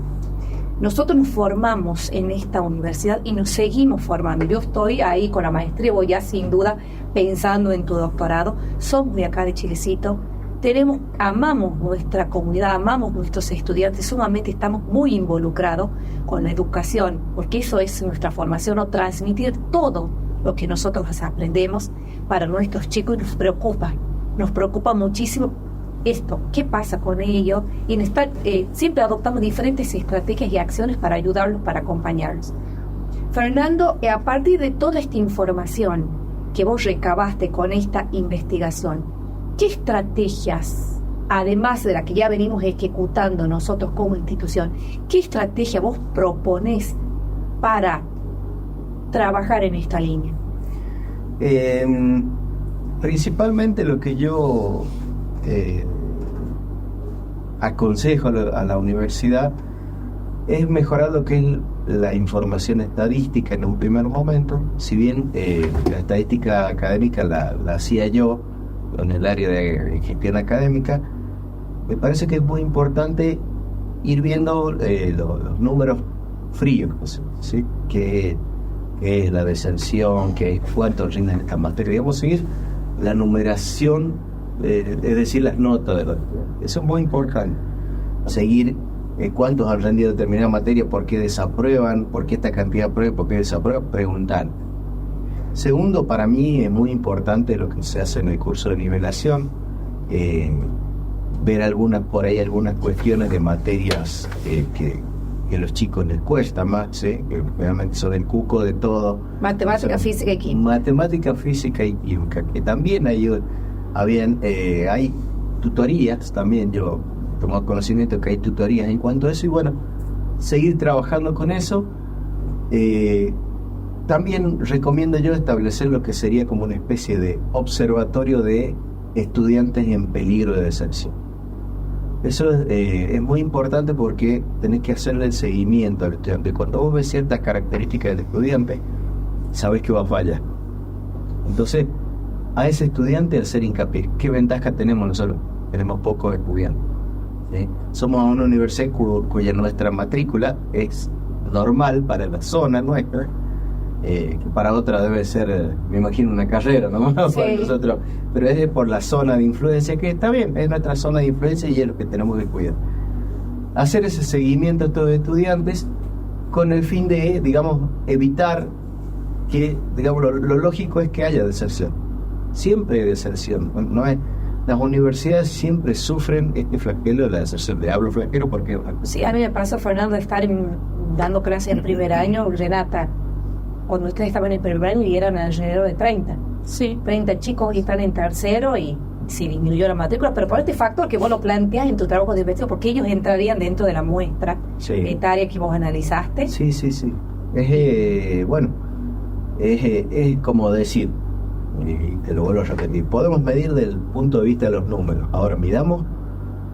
nosotros nos formamos en esta universidad y nos seguimos formando. Yo estoy ahí con la maestría, voy ya sin duda pensando en tu doctorado. Somos de acá de Chilecito, amamos nuestra comunidad, amamos nuestros estudiantes, sumamente estamos muy involucrados con la educación, porque eso es nuestra formación, o transmitir todo lo que nosotros aprendemos para nuestros chicos, y nos preocupa muchísimo esto, qué pasa con ellos, y siempre adoptamos diferentes estrategias y acciones para ayudarlos, para acompañarlos. Fernando, a partir de toda esta información que vos recabaste con esta investigación, ¿qué estrategias, además de la que ya venimos ejecutando nosotros como institución, qué estrategia vos proponés para trabajar en esta línea? Principalmente lo que yo aconsejo a la universidad es mejorar lo que es la información estadística en un primer momento. Si bien la estadística académica la hacía yo en el área de gestión académica, me parece que es muy importante ir viendo los números fríos, ¿sí? Que es la deserción, que es cuánto rinden estas materias. Digamos, seguir la numeración, es decir, las notas de los estudiantes. Eso es muy importante. Seguir cuántos han rendido determinada materia, por qué desaprueban, por qué esta cantidad aprueban, por qué desaprueban, preguntar. Segundo, para mí es muy importante lo que se hace en el curso de nivelación, ver algunas cuestiones de materias que a los chicos les cuesta más, que realmente son el cuco de todo. Matemática, física y química. Matemática, física y química, que también hay tutorías también. Yo tomo conocimiento que hay tutorías en cuanto a eso, y bueno, seguir trabajando con eso. También recomiendo yo establecer lo que sería como una especie de observatorio de estudiantes en peligro de deserción. Eso es muy importante, porque tenés que hacerle el seguimiento al estudiante. Cuando vos ves ciertas características del estudiante, sabés que va a fallar. Entonces, a ese estudiante hacer hincapié. ¿Qué ventaja tenemos nosotros? Tenemos pocos estudiantes, ¿sí? Somos una universidad cuya nuestra matrícula es normal para la zona nuestra, que para otra debe ser, me imagino, una carrera, ¿no? Sí. Para nosotros, pero es por la zona de influencia, que está bien, es nuestra zona de influencia y es lo que tenemos que cuidar. Hacer ese seguimiento a todos los estudiantes con el fin de, evitar que, lo lógico es que haya deserción. Siempre hay deserción. las universidades siempre sufren este flagelo de la deserción. De hablo flagelo porque... Sí, a mí me pasó, Fernando, de estar dando clases el primer año, Renata, cuando ustedes estaban en el primer año y eran alrededor de 30. Sí. 30 chicos y están en tercero y se disminuyó la matrícula, pero por este factor que vos lo planteas en tu trabajo de investigación, porque ellos entrarían dentro de la muestra etaria que vos analizaste. Sí. Es, es como decir, y te lo vuelvo a repetir, podemos medir desde el punto de vista de los números. Ahora midamos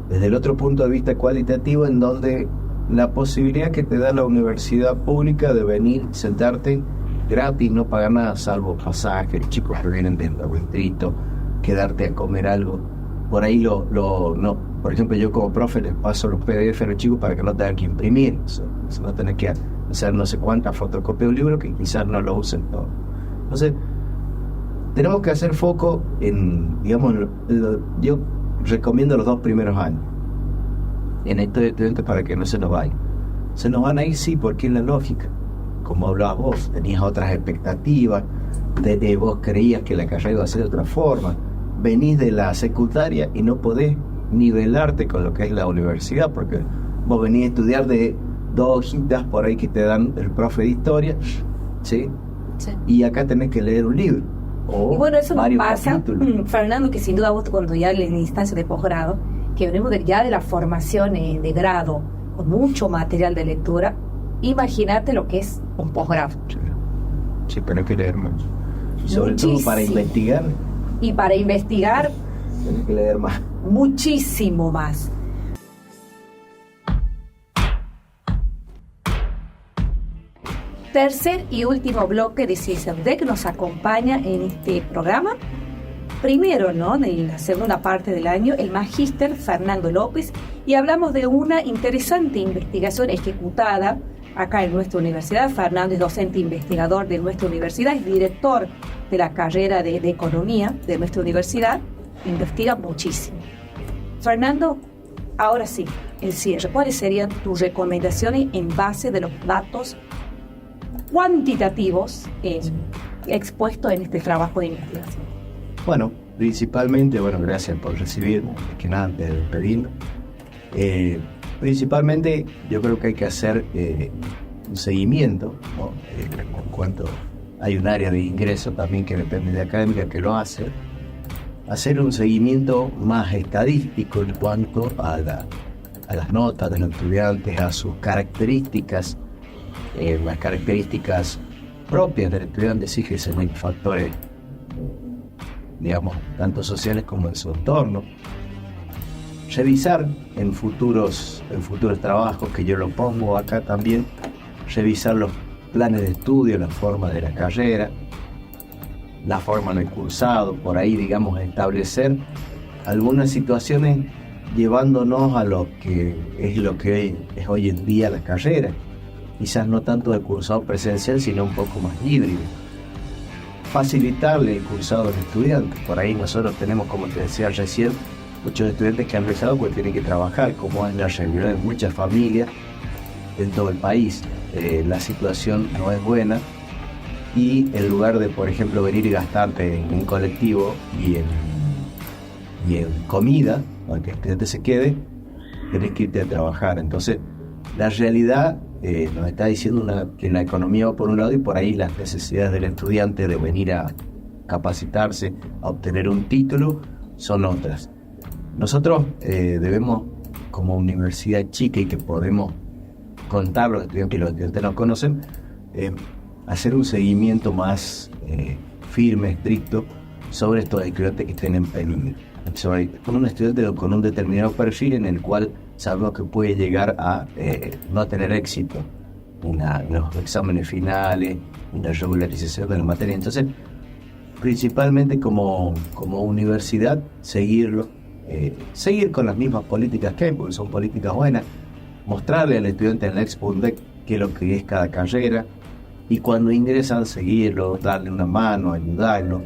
desde el otro punto de vista cualitativo, en donde la posibilidad que te da la universidad pública de venir, sentarte gratis, no pagar nada salvo pasajes, chicos que vienen del distrito, quedarte a comer algo. Por ahí no. Por ejemplo, yo como profe les paso los PDF a los chicos para que no tengan que imprimir, no tener que hacer no sé cuántas fotocopias de un libro que quizás no lo usen todo. Entonces, tenemos que hacer foco en, digamos, yo recomiendo los 2 primeros años en estos estudiantes para que no se nos vayan. Se nos van a ir, sí, porque es la lógica. Como hablabas vos, tenías otras expectativas, vos creías que la carrera iba a ser de otra forma, venís de la secundaria y no podés nivelarte con lo que es la universidad, porque vos venís a estudiar de 2 hojitas por ahí que te dan el profe de historia, ¿sí? Y acá tenés que leer un libro. Y bueno, eso nos pasa, capítulos. Fernando, que sin duda vos cuando ya en la instancia de posgrado, que venimos ya de la formación de grado, con mucho material de lectura, imagínate lo que es un posgrado. Sí, pero hay que leer más. Y sobre todo para investigar. Y para investigar, tenés que leer más. Muchísimo más. Tercer y último bloque de CISAUDEC nos acompaña en este programa. Primero, ¿no?, en la segunda parte del año, el magíster Fernando López, y hablamos de una interesante investigación ejecutada acá en nuestra universidad. Fernando es docente investigador de nuestra universidad, es director de la carrera de Economía de nuestra universidad, investiga muchísimo. Fernando, ahora sí, el cierre. ¿Cuáles serían tus recomendaciones en base de los datos cuantitativos expuestos en este trabajo de investigación? Bueno, principalmente, gracias por recibirme, que nada, antes de despedirnos. Principalmente yo creo que hay que hacer un seguimiento, ¿no? En cuanto hay un área de ingreso también que depende de académica que lo hace, hacer un seguimiento más estadístico en cuanto a las notas de los estudiantes, a sus características, las características propias del estudiante, sí que son factores, digamos, tanto sociales como en su entorno. Revisar en futuros trabajos, que yo lo pongo acá también, revisar los planes de estudio, la forma de la carrera, la forma del cursado, por ahí, digamos, establecer algunas situaciones llevándonos a lo que es hoy en día la carrera, quizás no tanto de cursado presencial, sino un poco más híbrido. Facilitarle el cursado al estudiante. Por ahí nosotros tenemos, como te decía recién, muchos estudiantes que han empezado pues tienen que trabajar, como es la realidad de muchas familias en todo el país. La situación no es buena y en lugar de, por ejemplo, venir y gastarte en un colectivo y en comida, para que el estudiante se quede, tenés que irte a trabajar. Entonces, la realidad nos está diciendo que la economía va por un lado y por ahí las necesidades del estudiante de venir a capacitarse, a obtener un título, son otras. Nosotros debemos, como universidad chica y que podemos contar los estudiantes que los estudiantes nos conocen, hacer un seguimiento más firme, estricto, sobre estos estudiantes que estén en peligro. Con un estudiante con un determinado perfil en el cual sabemos que puede llegar a no tener éxito en los exámenes finales, en la regularización de la materia. Entonces, principalmente como universidad, seguir con las mismas políticas que hay, porque son políticas buenas, mostrarle al estudiante en la Expundec qué es lo que es cada carrera, y cuando ingresan, seguirlo, darle una mano, ayudarlo.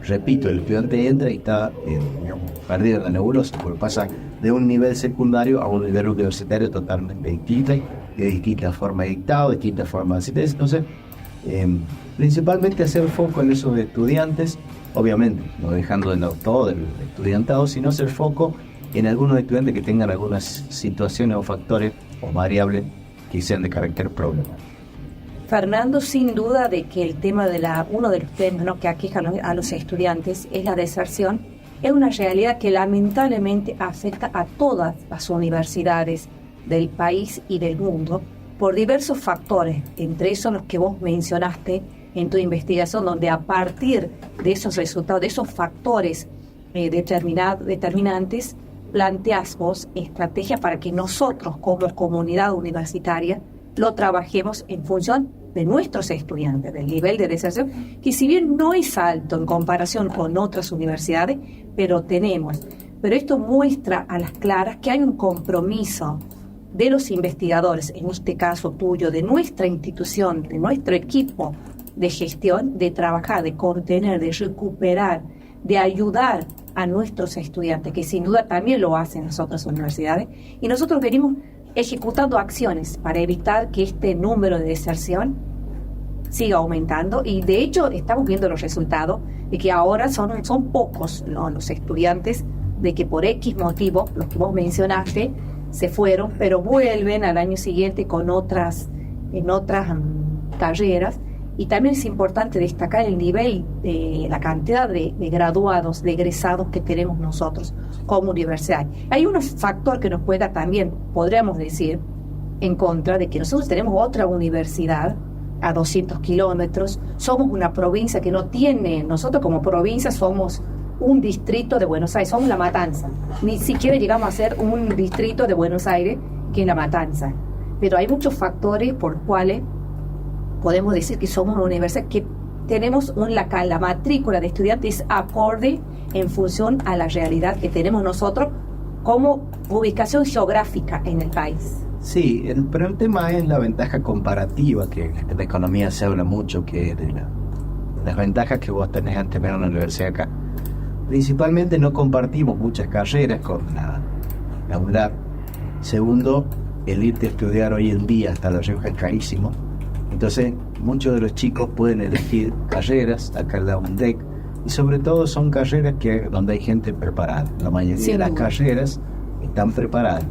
Repito, el estudiante entra y está perdido en la nebulosa, porque pasa de un nivel secundario a un nivel universitario totalmente distinto, de distintas formas de dictado, distintas formas de asistencia. Entonces, Principalmente hacer foco en esos estudiantes, obviamente no dejando de lado todo el estudiantado, sino hacer foco en algunos estudiantes que tengan algunas situaciones o factores o variables que sean de carácter problemático. Fernando, sin duda de que el tema de uno de los temas, ¿no?, que aqueja a los estudiantes es la deserción. Es una realidad que lamentablemente afecta a todas las universidades del país y del mundo por diversos factores, entre esos los que vos mencionaste en tu investigación, donde a partir de esos resultados, de esos factores determinantes, planteás vos estrategias para que nosotros como comunidad universitaria lo trabajemos en función de nuestros estudiantes, del nivel de deserción, que si bien no es alto en comparación con otras universidades, pero esto muestra a las claras que hay un compromiso de los investigadores, en este caso tuyo, de nuestra institución, de nuestro equipo de gestión, de trabajar, de contener, de recuperar, de ayudar a nuestros estudiantes, que sin duda también lo hacen las otras universidades, y nosotros venimos ejecutando acciones para evitar que este número de deserción siga aumentando, y de hecho estamos viendo los resultados de que ahora son pocos, ¿no?, los estudiantes de que por X motivo, los que vos mencionaste, se fueron, pero vuelven al año siguiente en otras carreras. Y también es importante destacar el nivel, la cantidad de graduados, de egresados que tenemos nosotros como universidad. Hay un factor que nos pueda también, podríamos decir, en contra de que nosotros tenemos otra universidad a 200 kilómetros, somos una provincia que no tiene, nosotros como provincia somos un distrito de Buenos Aires, somos La Matanza, ni siquiera llegamos a ser un distrito de Buenos Aires que es La Matanza, pero hay muchos factores por cuales podemos decir que somos una universidad que tenemos la matrícula de estudiantes acorde en función a la realidad que tenemos nosotros como ubicación geográfica en el país. Sí, pero el tema es la ventaja comparativa, que en la economía se habla mucho, que de las ventajas que vos tenés ante ver una universidad acá. Principalmente no compartimos muchas carreras con la UNLAR. Segundo, el irte a estudiar hoy en día hasta La Rioja es carísimo. Entonces, muchos de los chicos pueden elegir carreras acá en la UNDEC, y sobre todo son carreras donde hay gente preparada. La mayoría de las carreras están preparadas.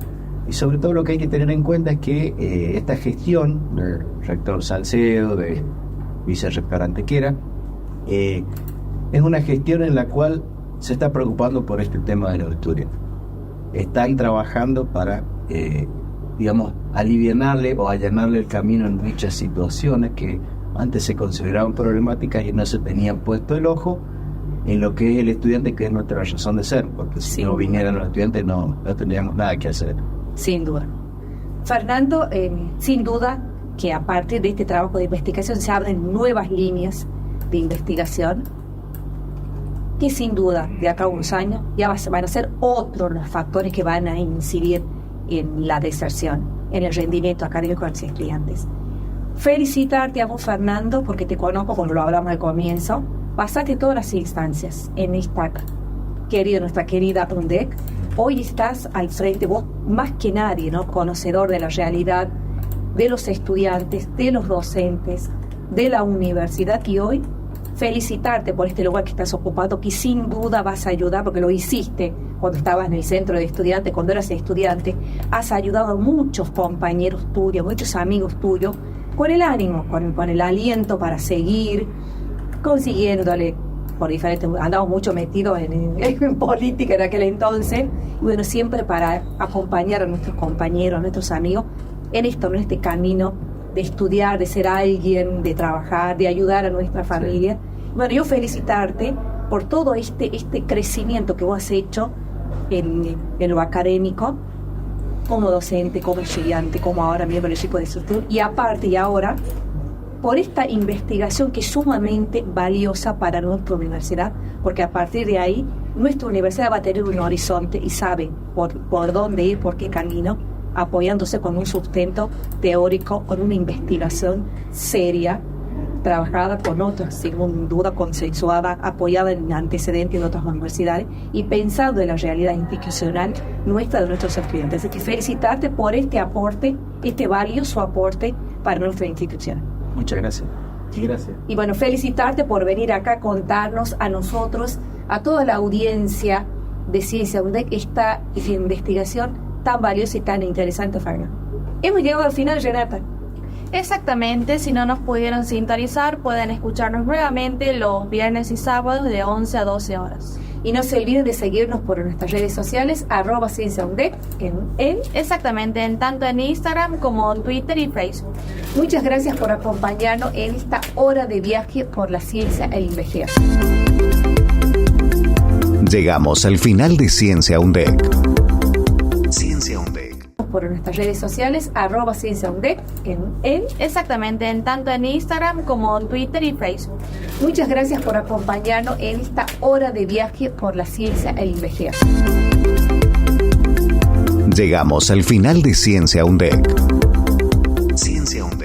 Y sobre todo lo que hay que tener en cuenta es que esta gestión del rector Salcedo, de vicerrector Antequera, es una gestión en la cual se está preocupando por este tema de los estudiantes. Están trabajando para, alivianarle o allanarle el camino en muchas situaciones que antes se consideraban problemáticas y no se tenían puesto el ojo en lo que es el estudiante, que es nuestra razón de ser, porque si no vinieran los estudiantes no tendríamos nada que hacer. Sin duda. Fernando, sin duda que a partir de este trabajo de investigación se abren nuevas líneas de investigación que sin duda de acá a unos años ya van a ser otros los factores que van a incidir en la deserción, en el rendimiento académico de los estudiantes. Felicitarte a vos, Fernando, porque te conozco, como lo hablamos al comienzo, pasaste todas las instancias en nuestra querida UNDEC. Hoy estás al frente, vos más que nadie, ¿no?, conocedor de la realidad de los estudiantes, de los docentes, de la universidad, y hoy felicitarte por este lugar que estás ocupando, que sin duda vas a ayudar, porque lo hiciste cuando estabas en el centro de estudiantes, cuando eras estudiante, has ayudado a muchos compañeros tuyos, muchos amigos tuyos, con el ánimo, con el aliento para seguir consiguiéndole por diferentes, andamos mucho metidos en política en aquel entonces, y bueno, siempre para acompañar a nuestros compañeros, a nuestros amigos en este camino de estudiar, de ser alguien, de trabajar, de ayudar a nuestra familia. Sí. Bueno, yo felicitarte por todo este crecimiento que vos has hecho en lo académico, como docente, como estudiante, como ahora miembro del equipo de estudio, y aparte y ahora por esta investigación que es sumamente valiosa para nuestra universidad, porque a partir de ahí nuestra universidad va a tener un horizonte y sabe por dónde ir, por qué camino, apoyándose con un sustento teórico, con una investigación seria, trabajada con otras, sin duda consensuada, apoyada en antecedentes de otras universidades y pensando en la realidad institucional nuestra, de nuestros estudiantes. Así que felicitarte por este aporte, este valioso aporte para nuestra institución. Muchas gracias. Gracias. Y bueno, felicitarte por venir acá a contarnos a nosotros, a toda la audiencia de Ciencia UNDEC, esta investigación tan valiosa y tan interesante, Fagna. Hemos llegado al final, Renata. Exactamente, si no nos pudieron sintonizar, pueden escucharnos nuevamente los viernes y sábados de 11 a 12 horas. Y no se olviden de seguirnos por nuestras redes sociales, @CienciaUNDEC, Exactamente, tanto en Instagram como Twitter y Facebook. Muchas gracias por acompañarnos en esta hora de viaje por la ciencia e investigación. Llegamos al final de Ciencia UNDEC. Ciencia UNDEC. Por nuestras redes sociales, @CienciaUNDEC, Exactamente, tanto en Instagram como Twitter y Facebook. Muchas gracias por acompañarnos en esta hora de viaje por la ciencia e investigación. Llegamos al final de Ciencia UNDEC. Ciencia UNDEC.